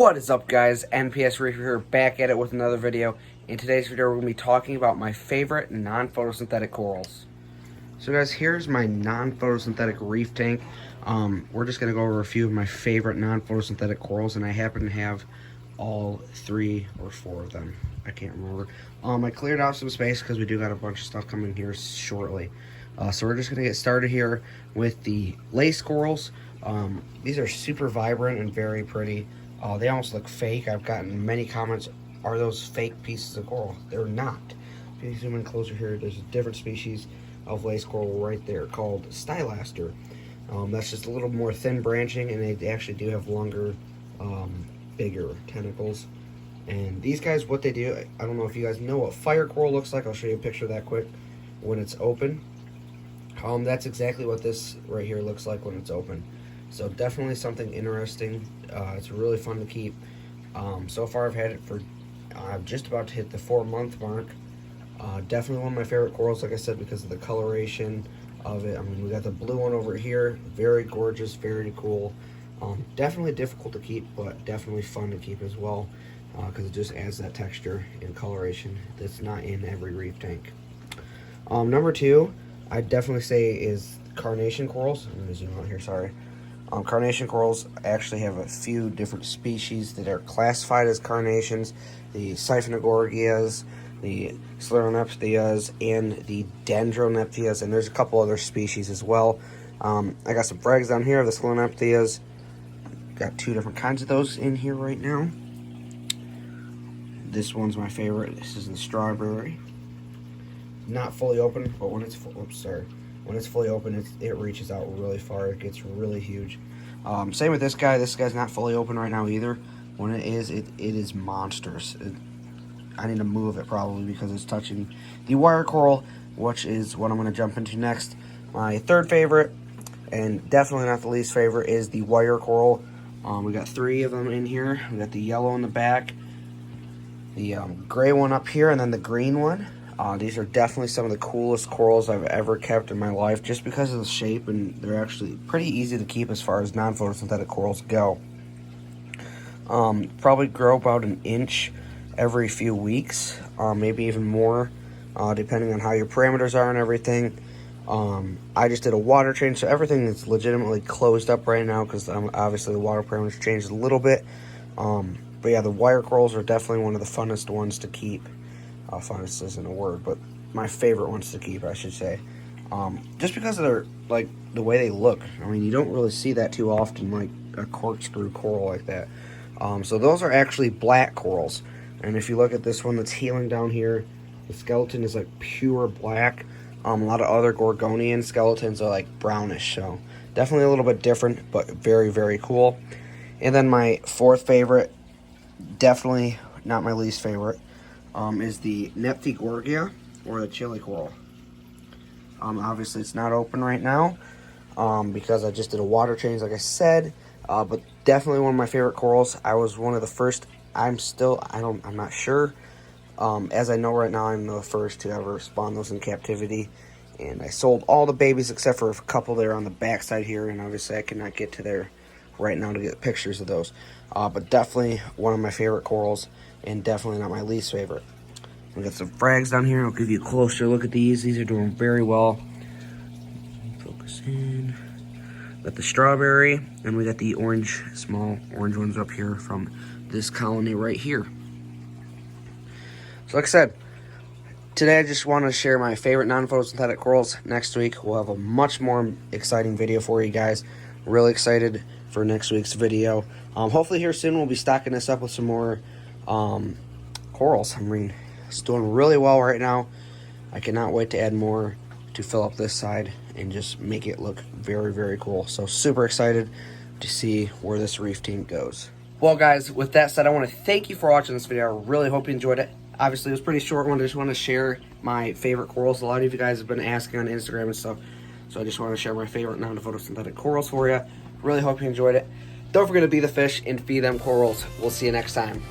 What is up, guys? NPS Reaper here, back at it with another video. In today's video, we're going to be talking about my favorite non-photosynthetic corals. So guys, here's my non-photosynthetic reef tank. We're just going to go over a few of my favorite non-photosynthetic corals, and I happen to have all 3 or 4 of them. I can't remember. I cleared out some space because we do got a bunch of stuff coming here shortly. So we're just going to get started here with the lace corals. These are super vibrant and very pretty. They almost look fake. I've gotten many comments, are those fake pieces of coral? They're not. If you zoom in closer here, there's a different species of lace coral right there called stylaster. That's just a little more thin branching, and they actually do have longer, bigger tentacles. And these guys, what they do, I don't know if you guys know what fire coral looks like. I'll show you a picture of that quick when it's open. That's exactly what this right here looks like when it's open. So definitely something interesting. It's really fun to keep. So far I've had it for just about to hit the 4-month mark. Definitely one of my favorite corals, like I said, because of the coloration of it. I mean, we got the blue one over here. Very gorgeous, very cool. Definitely difficult to keep, but definitely fun to keep as well, because it just adds that texture and coloration that's not in every reef tank. Number 2, I'd definitely say is carnation corals. I'm going to zoom out here, sorry. Carnation corals actually have a few different species that are classified as carnations. The Siphonogoragias, the Scleronepthias, and the Dendronepthias, and there's a couple other species as well. I got some frags down here of the Scleronepthias. Got 2 different kinds of those in here right now. This one's my favorite. This is the strawberry. Not fully open, but when it's when it's fully open, it reaches out really far. It gets really huge. Same with this guy. This guy's not fully open right now either. When it is monstrous. I need to move it probably because it's touching the wire coral, which is what I'm going to jump into next. My 3rd favorite, and definitely not the least favorite, is the wire coral. We got 3 of them in here. We got the yellow in the back, the gray one up here, and then the green one. These are definitely some of the coolest corals I've ever kept in my life, just because of the shape, and they're actually pretty easy to keep as far as non-photosynthetic corals go. Probably grow about an inch every few weeks, maybe even more, depending on how your parameters are and everything. I just did a water change, so everything is legitimately closed up right now because obviously the water parameters changed a little bit. But yeah, the wire corals are definitely one of the funnest ones to keep. Funnest isn't a word, but my favorite ones to keep, I should say. Just because of their, like, the way they look. I mean, you don't really see that too often, like a corkscrew coral like that. So those are actually black corals. And if you look at this one that's healing down here, the skeleton is like pure black. A lot of other Gorgonian skeletons are like brownish, so definitely a little bit different, but very, very cool. And then my 4th favorite, definitely not my least favorite, is the Nonphotosynthetic, or the chili coral. Obviously it's not open right now because I just did a water change, like I said, but definitely one of my favorite corals. I was one of the first. I'm not sure. As I know right now, I'm the first to ever spawn those in captivity, and I sold all the babies except for a couple there on the back side here, and obviously I cannot get to there right now to get pictures of those. But definitely one of my favorite corals, and definitely not my least favorite. We got some frags down here. I'll give you a closer look at these. These are doing very well. Focus in. Got the strawberry, and we got the orange, small orange ones up here from this colony right here. So like I said, today I just want to share my favorite non-photosynthetic corals. Next week we'll have a much more exciting video for you guys. Really excited for next week's video. Hopefully here soon we'll be stocking this up with some more corals. I mean, it's doing really well right now. I cannot wait to add more to fill up this side and just make it look very, very cool. So super excited to see where this reef team goes. Well guys, with that said, I want to thank you for watching this video. I really hope you enjoyed it. Obviously it was a pretty short one. I just want to share my favorite corals. A lot of you guys have been asking on Instagram and stuff, so I just want to share my favorite non-photosynthetic corals for you. Really hope you enjoyed it. Don't forget to be the fish and feed them corals. We'll see you next time.